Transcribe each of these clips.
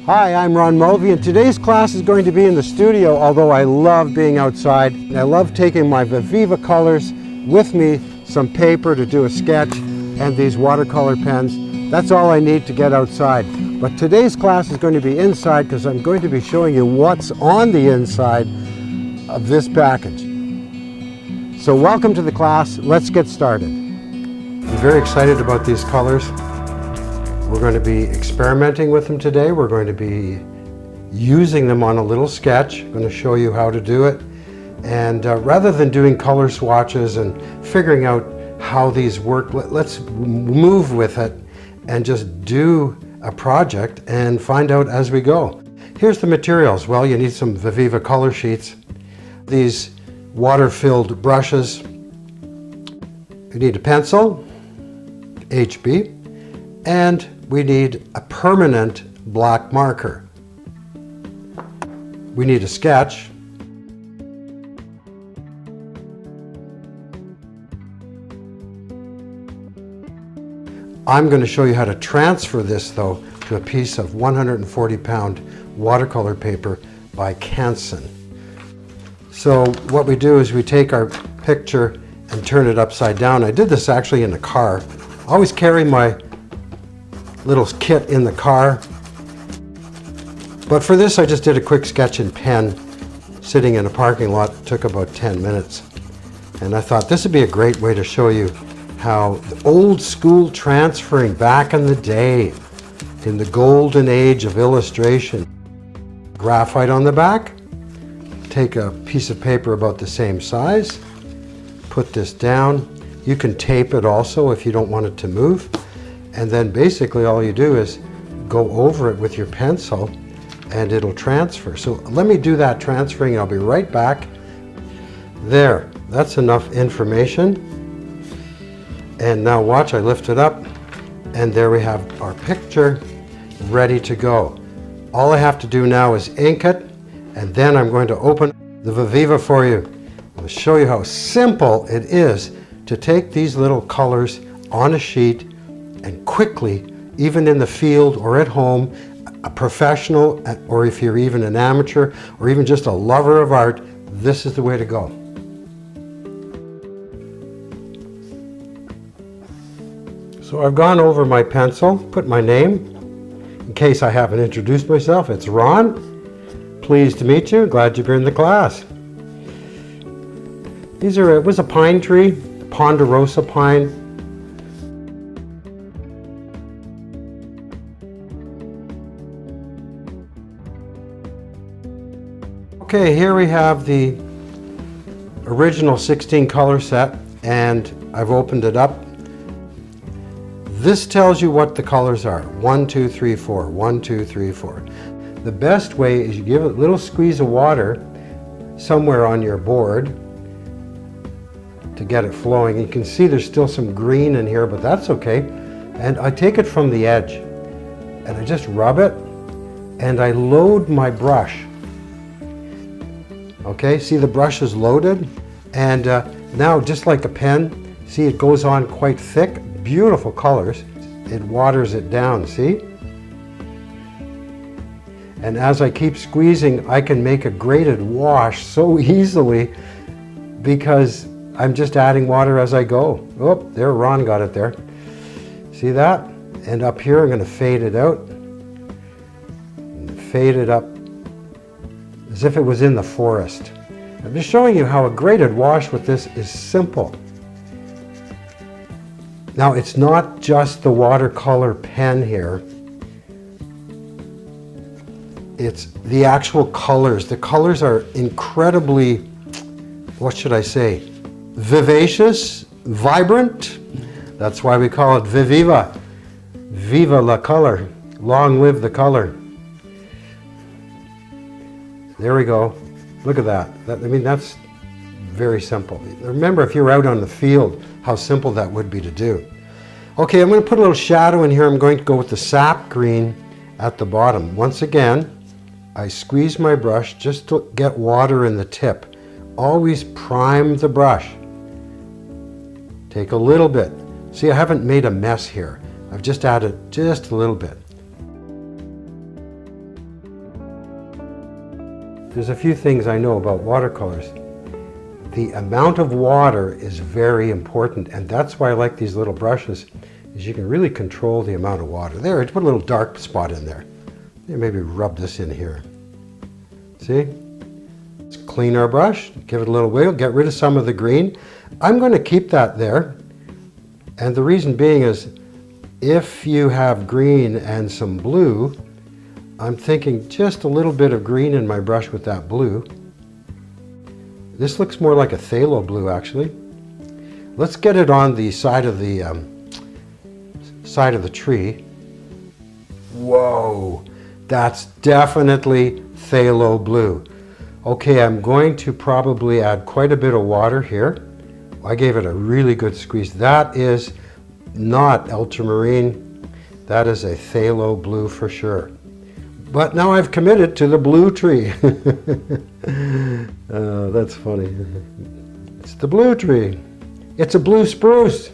Hi, I'm Ron Mulvey, and today's class is going to be in the studio, although I love being outside. I love taking my Viviva colors with me, some paper to do a sketch, and these watercolor pens. That's all I need to get outside. But today's class is going to be inside because I'm going to be showing you what's on the inside of this package. So welcome to the class. Let's get started. I'm very excited about these colors. We're going to be experimenting with them today. We're going to be using them on a little sketch. I'm going to show you how to do it. And rather than doing color swatches and figuring out how these work, let's move with it and just do a project and find out as we go. Here's the materials. Well, you need some Viviva color sheets, these water-filled brushes. You need a pencil, HB, and we need a permanent black marker. We need a sketch. I'm going to show you how to transfer this though to a piece of 140-pound watercolor paper by Canson. So what we do is we take our picture and turn it upside down. I did this actually in the car. I always carry my little kit in the car. But for this I just did a quick sketch in pen sitting in a parking lot. It took about 10 minutes. And I thought this would be a great way to show you how the old school transferring back in the day, in the golden age of illustration. Graphite on the back. Take a piece of paper about the same size. Put this down. You can tape it also if you don't want it to move. And then basically all you do is go over it with your pencil and it'll transfer. So let me do that transferring and I'll be right back. There, that's enough information. And now watch, I lift it up and there we have our picture ready to go. All I have to do now is ink it, and then I'm going to open the Viviva for you. I'll show you how simple it is to take these little colors on a sheet and quickly, even in the field or at home, a professional, or if you're even an amateur, or even just a lover of art, this is the way to go. So I've gone over my pencil, put my name. In case I haven't introduced myself, it's Ron. Pleased to meet you, glad you're in the class. It was a pine tree, ponderosa pine. Okay, here we have the original 16 color set, and I've opened it up. This tells you what the colors are. 1, 2, 3, 4. 1, 2, 3, 4. The best way is you give it a little squeeze of water somewhere on your board to get it flowing. You can see there's still some green in here, but that's okay. And I take it from the edge and I just rub it and I load my brush. Okay, see the brush is loaded, and now just like a pen, see it goes on quite thick, beautiful colors. It waters it down, see? And as I keep squeezing, I can make a graded wash so easily because I'm just adding water as I go. Oh, there, Ron got it there. See that? And up here, I'm going to fade it out. And fade it up as if it was in the forest. I'm just showing you how a graded wash with this is simple. Now, it's not just the watercolor pen here. It's the actual colors. The colors are incredibly, what should I say, vivacious, vibrant. That's why we call it Viviva. Viva la color. Long live the color. There we go. Look at that. I mean, that's very simple. Remember, if you're out on the field, how simple that would be to do. Okay, I'm going to put a little shadow in here. I'm going to go with the sap green at the bottom. Once again, I squeeze my brush just to get water in the tip. Always prime the brush. Take a little bit. See, I haven't made a mess here. I've just added just a little bit. there's a few things I know about watercolors. The amount of water is very important, and that's why I like these little brushes, is you can really control the amount of water. There, I put a little dark spot in there. Maybe rub this in here. See? Let's clean our brush, give it a little wiggle, get rid of some of the green. I'm going to keep that there, and the reason being is if you have green and some blue, I'm thinking just a little bit of green in my brush with that blue. This looks more like a phthalo blue, actually. Let's get it on the side of the tree. Whoa, that's definitely phthalo blue. Okay, I'm going to probably add quite a bit of water here. I gave it a really good squeeze. That is not ultramarine. That is a phthalo blue for sure. But now I've committed to the blue tree. That's funny. It's the blue tree. It's a blue spruce.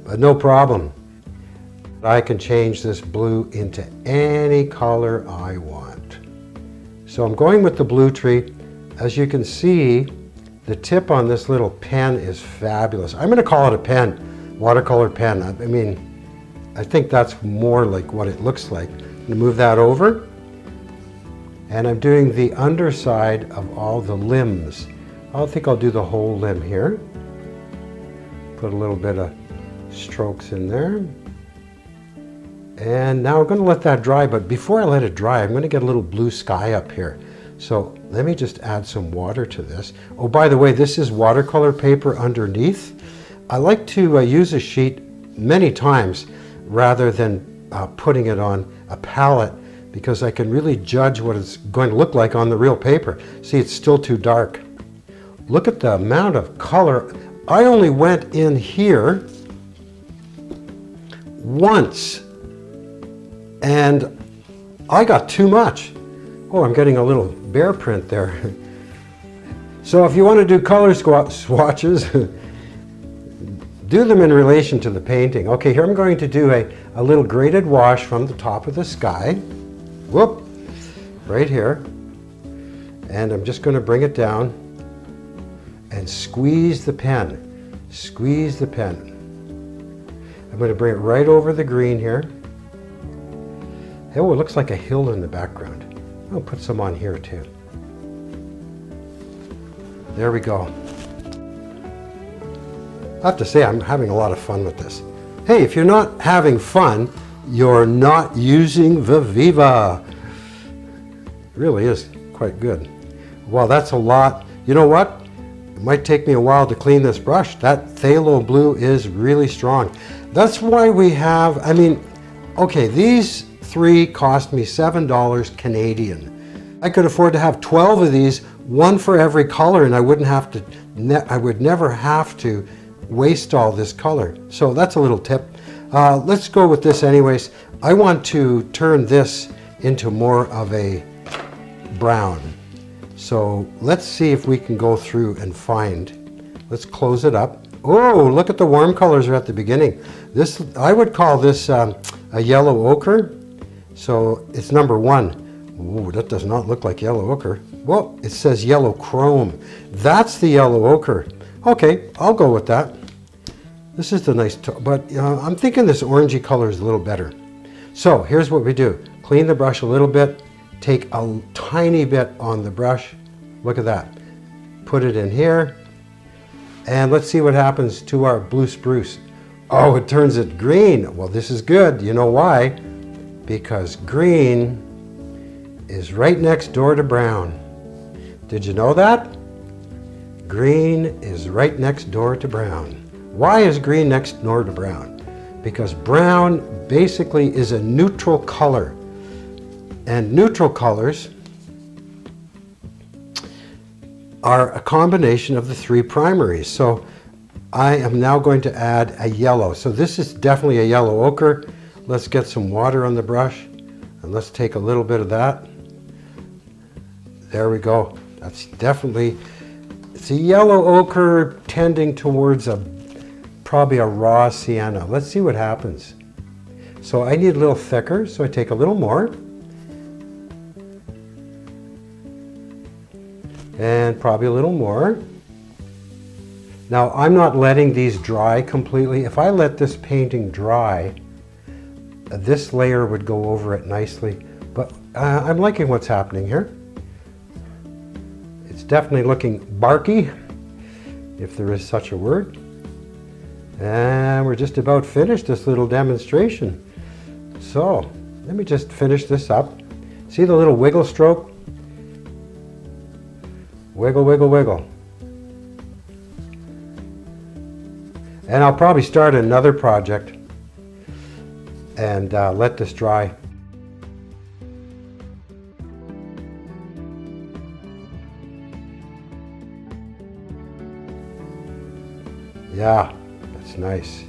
But no problem. I can change this blue into any color I want. So I'm going with the blue tree. As you can see, the tip on this little pen is fabulous. I'm going to call it a pen, watercolor pen. I mean, I think that's more like what it looks like. I'm going to move that over, and I'm doing the underside of all the limbs. I think I'll do the whole limb here. Put a little bit of strokes in there. And now I'm going to let that dry, but before I let it dry, I'm going to get a little blue sky up here. So let me just add some water to this. Oh, by the way, this is watercolor paper underneath. I like to use a sheet many times rather than putting it on a palette, because I can really judge what it's going to look like on the real paper. See, it's still too dark. Look at the amount of color. I only went in here once, and I got too much. Oh, I'm getting a little bear print there. So if you want to do color swatches, do them in relation to the painting. Okay, here I'm going to do a little graded wash from the top of the sky. Whoop, right here. And I'm just going to bring it down and squeeze the pen. Squeeze the pen. I'm going to bring it right over the green here. Oh, it looks like a hill in the background. I'll put some on here too. There we go. I have to say, I'm having a lot of fun with this. Hey, if you're not having fun, you're not using Viviva. It really is quite good. Well, that's a lot. You know what? It might take me a while to clean this brush. That phthalo blue is really strong. That's why we have, I mean, okay, these three cost me $7 Canadian. I could afford to have 12 of these, one for every color, and I wouldn't have to, I would never have to waste all this color. So that's a little tip. Let's go with this anyways. I want to turn this into more of a brown. So let's see if we can go through and find. Let's close it up. Oh, look at the warm colors are at the beginning. This, I would call this a yellow ochre. So it's number 1. Ooh, that does not look like yellow ochre. Well, it says yellow chrome. That's the yellow ochre. Okay, I'll go with that. This is the nice, but I'm thinking this orangey color is a little better. So here's what we do. Clean the brush a little bit. Take a tiny bit on the brush. Look at that. Put it in here. And let's see what happens to our blue spruce. Oh, it turns it green. Well, this is good. You know why? Because green is right next door to brown. Did you know that? Green is right next door to brown. Why is green next door to brown? Because brown basically is a neutral color. And neutral colors are a combination of the 3 primaries. So I am now going to add a yellow. So this is definitely a yellow ochre. Let's get some water on the brush, and let's take a little bit of that. There we go. That's definitely, it's a yellow ochre tending towards probably a raw sienna. Let's see what happens. So I need a little thicker, so I take a little more. And probably a little more. Now, I'm not letting these dry completely. If I let this painting dry, this layer would go over it nicely. But I'm liking what's happening here. It's definitely looking barky, if there is such a word. And we're just about finished this little demonstration. So, let me just finish this up. See the little wiggle stroke? Wiggle, wiggle, wiggle. And I'll probably start another project and let this dry. Yeah, that's nice.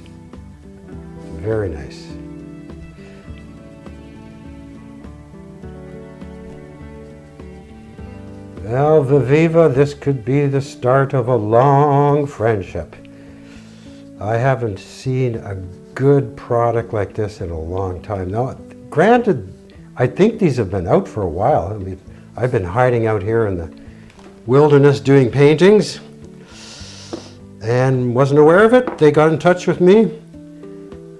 Very nice. Well, Viviva, this could be the start of a long friendship. I haven't seen a good product like this in a long time. Now, granted, I think these have been out for a while. I mean, I've been hiding out here in the wilderness doing paintings and wasn't aware of it. They got in touch with me,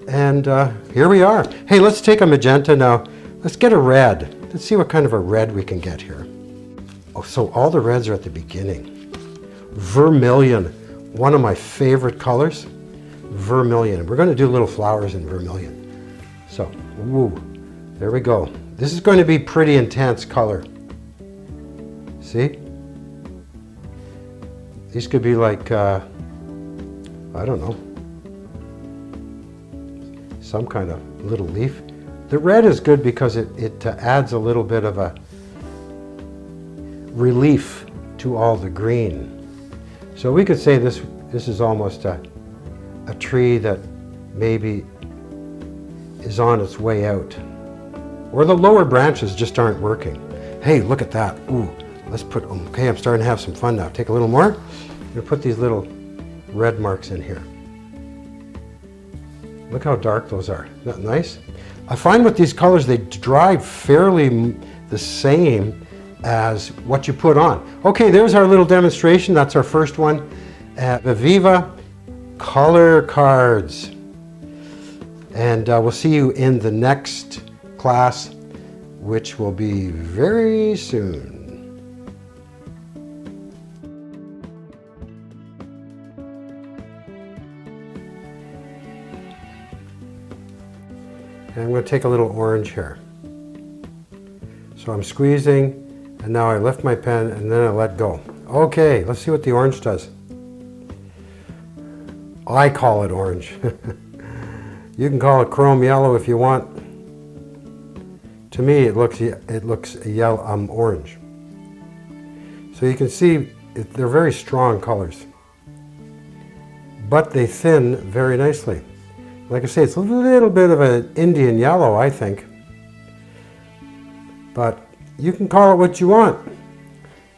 and here we are. Hey, let's take a magenta now. Let's get a red. Let's see what kind of a red we can get here. Oh, so all the reds are at the beginning. Vermilion, one of my favorite colors. Vermilion. We're going to do little flowers in vermilion. So, woo, there we go. This is going to be pretty intense color. See? These could be like, I don't know, some kind of little leaf. The red is good because it adds a little bit of a relief to all the green. So we could say this is almost a tree that maybe is on its way out. Or the lower branches just aren't working. Hey, look at that. Ooh, let's put, okay, I'm starting to have some fun now. Take a little more. I'm gonna put these little red marks in here. Look how dark those are. Isn't that nice? I find with these colors, they dry fairly the same as what you put on. Okay, there's our little demonstration. That's our first one at Viviva Color Cards. And we'll see you in the next class, which will be very soon. And I'm going to take a little orange here. So I'm squeezing, and now I lift my pen, and then I let go. Okay, let's see what the orange does. I call it orange. You can call it chrome yellow if you want. To me, it looks yellow, orange. So you can see they're very strong colors, but they thin very nicely. Like I say, it's a little bit of an Indian yellow, I think, but you can call it what you want.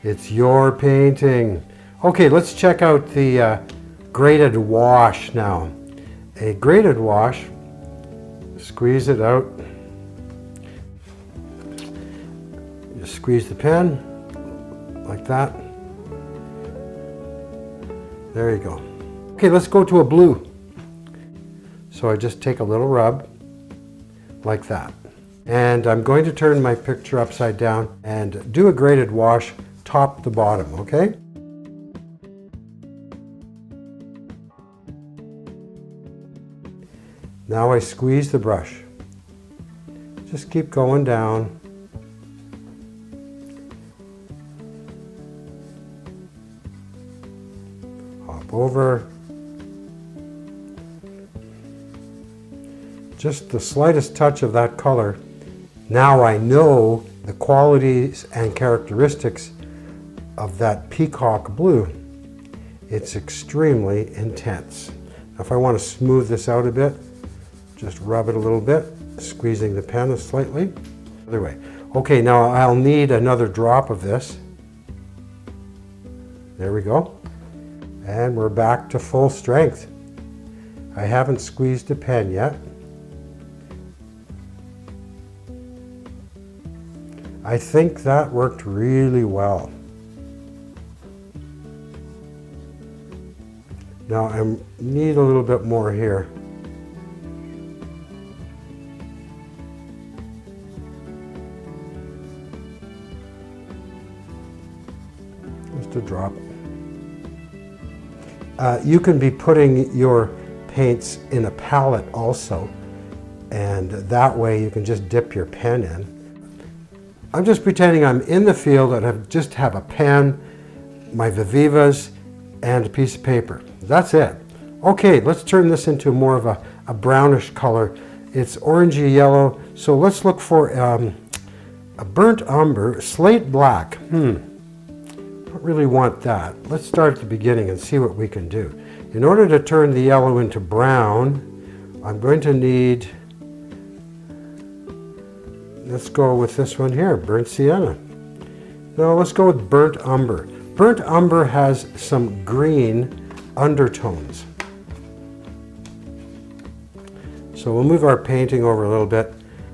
It's your painting. Okay, let's check out the graded wash now. A graded wash, squeeze it out. Just squeeze the pen like that. There you go. Okay, let's go to a blue. So I just take a little rub like that. And I'm going to turn my picture upside down and do a graded wash top to bottom, okay? Now I squeeze the brush. Just keep going down. Hop over. Just the slightest touch of that color. Now I know the qualities and characteristics of that peacock blue. It's extremely intense. Now if I want to smooth this out a bit, just rub it a little bit, squeezing the pen slightly. Other way. Okay, now I'll need another drop of this. There we go. And we're back to full strength. I haven't squeezed the pen yet. I think that worked really well. Now I need a little bit more here. Just a drop. You can be putting your paints in a palette also, and that way you can just dip your pen in. I'm just pretending I'm in the field and I just have a pen, my Vivivas, and a piece of paper. That's it. Okay, let's turn this into more of a brownish color. It's orangey yellow, so let's look for a burnt umber, slate black. Don't really want that. Let's start at the beginning and see what we can do. In order to turn the yellow into brown, I'm going to need, let's go with this one here, burnt sienna. No, let's go with burnt umber. Burnt umber has some green undertones. So we'll move our painting over a little bit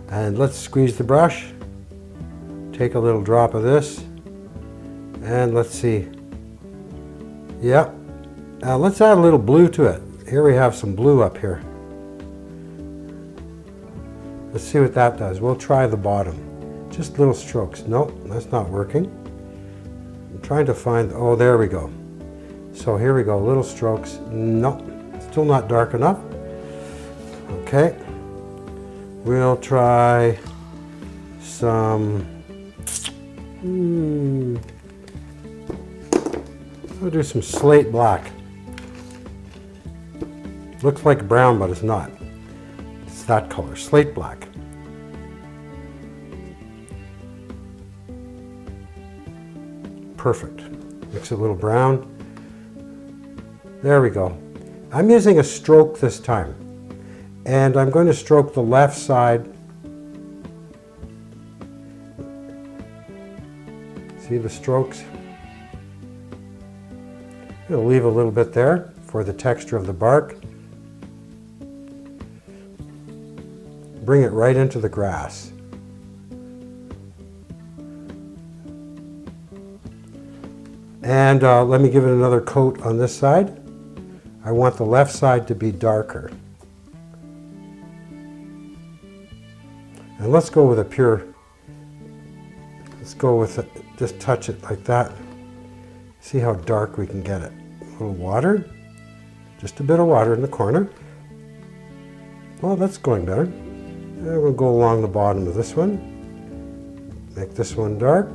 and let's squeeze the brush. Take a little drop of this. And let's see. Yep. Let's add a little blue to it. Here we have some blue up here. Let's see what that does. We'll try the bottom. Just little strokes. Nope, that's not working. I'm trying to find, oh, there we go. So here we go, little strokes. Nope, still not dark enough. Okay. We'll try some, I'll do some slate black. Looks like brown, but it's not. It's that color, slate black. Perfect. Mix it a little brown. There we go. I'm using a stroke this time. And I'm going to stroke the left side. See the strokes? I'll leave a little bit there for the texture of the bark. Bring it right into the grass. And let me give it another coat on this side. I want the left side to be darker. And let's go with a pure, let's go with it, just touch it like that. See how dark we can get it. A little water, just a bit of water in the corner. Well, that's going better. And we'll go along the bottom of this one. Make this one dark.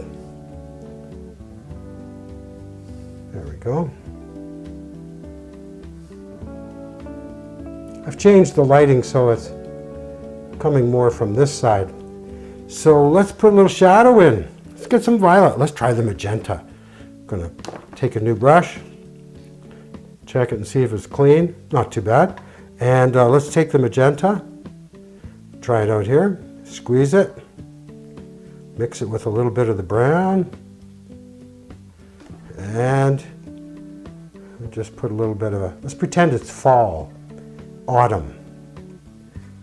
There we go. I've changed the lighting so it's coming more from this side. So let's put a little shadow in. Let's get some violet. Let's try the magenta. I'm gonna take a new brush, check it and see if it's clean. Not too bad. And let's take the magenta, try it out here, squeeze it, mix it with a little bit of the brown, and just put a little bit of a, let's pretend it's fall, autumn.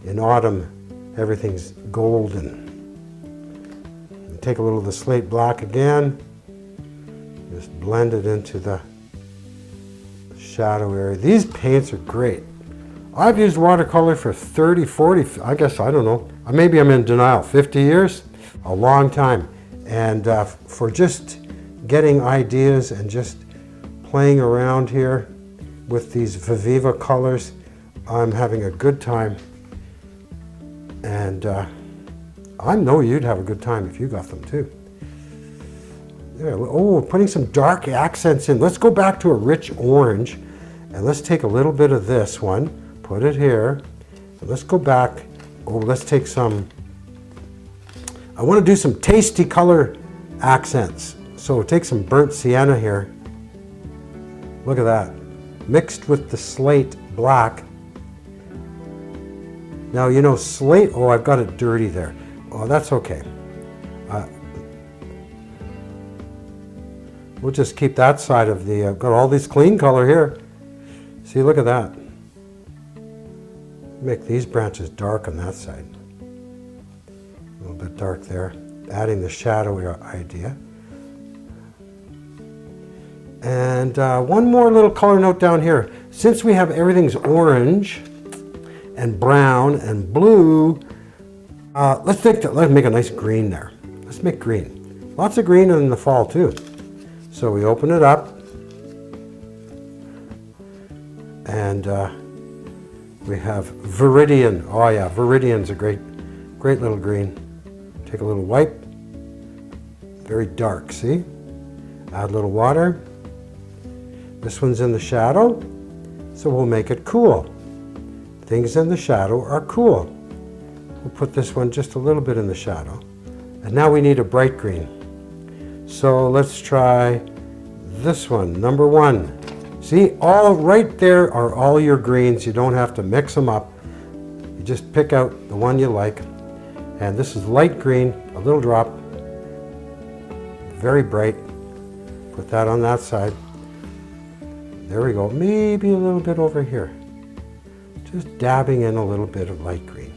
In autumn, everything's golden. Take a little of the slate black again, just blend it into the shadow area. These paints are great. I've used watercolor for 30, 40, I guess, I don't know, maybe I'm in denial, 50 years, a long time. And for just getting ideas and just playing around here with these Viviva colors, I'm having a good time. And I know you'd have a good time if you got them too. There, oh, putting some dark accents in. Let's go back to a rich orange and let's take a little bit of this one, put it here. And let's go back. Oh, let's take some, I want to do some tasty color accents. So take some burnt sienna here. Look at that. Mixed with the slate black. Now, you know, slate, oh, I've got it dirty there. Oh, that's okay. We'll just keep that side of the, I've got all this clean color here. See, look at that. Make these branches dark on that side. A little bit dark there. Adding the shadowy idea. And one more little color note down here. Since we have everything's orange and brown and blue, let's make a nice green there. Let's make green. Lots of green in the fall too. So we open it up, and we have Viridian. Oh yeah, Viridian's a great little green. Take a little wipe. Very dark, see? Add a little water. This one's in the shadow, so we'll make it cool. Things in the shadow are cool. We'll put this one just a little bit in the shadow. And now we need a bright green. So let's try this one, number 1. See, all right there are all your greens. You don't have to mix them up. You just pick out the one you like. And this is light green, a little drop, very bright. Put that on that side. There we go, maybe a little bit over here. Just dabbing in a little bit of light green.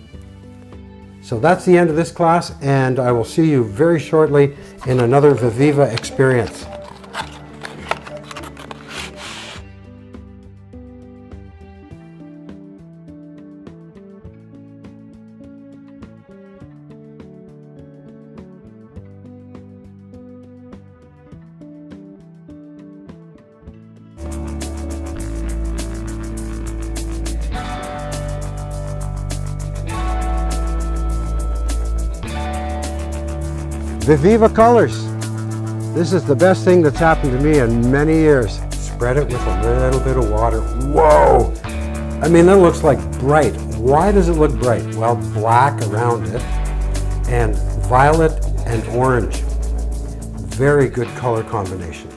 So that's the end of this class, and I will see you very shortly in another Viviva experience. Viviva Colors. This is the best thing that's happened to me in many years. Spread it with a little bit of water. Whoa! I mean, that looks like bright. Why does it look bright? Well, black around it and violet and orange. Very good color combination.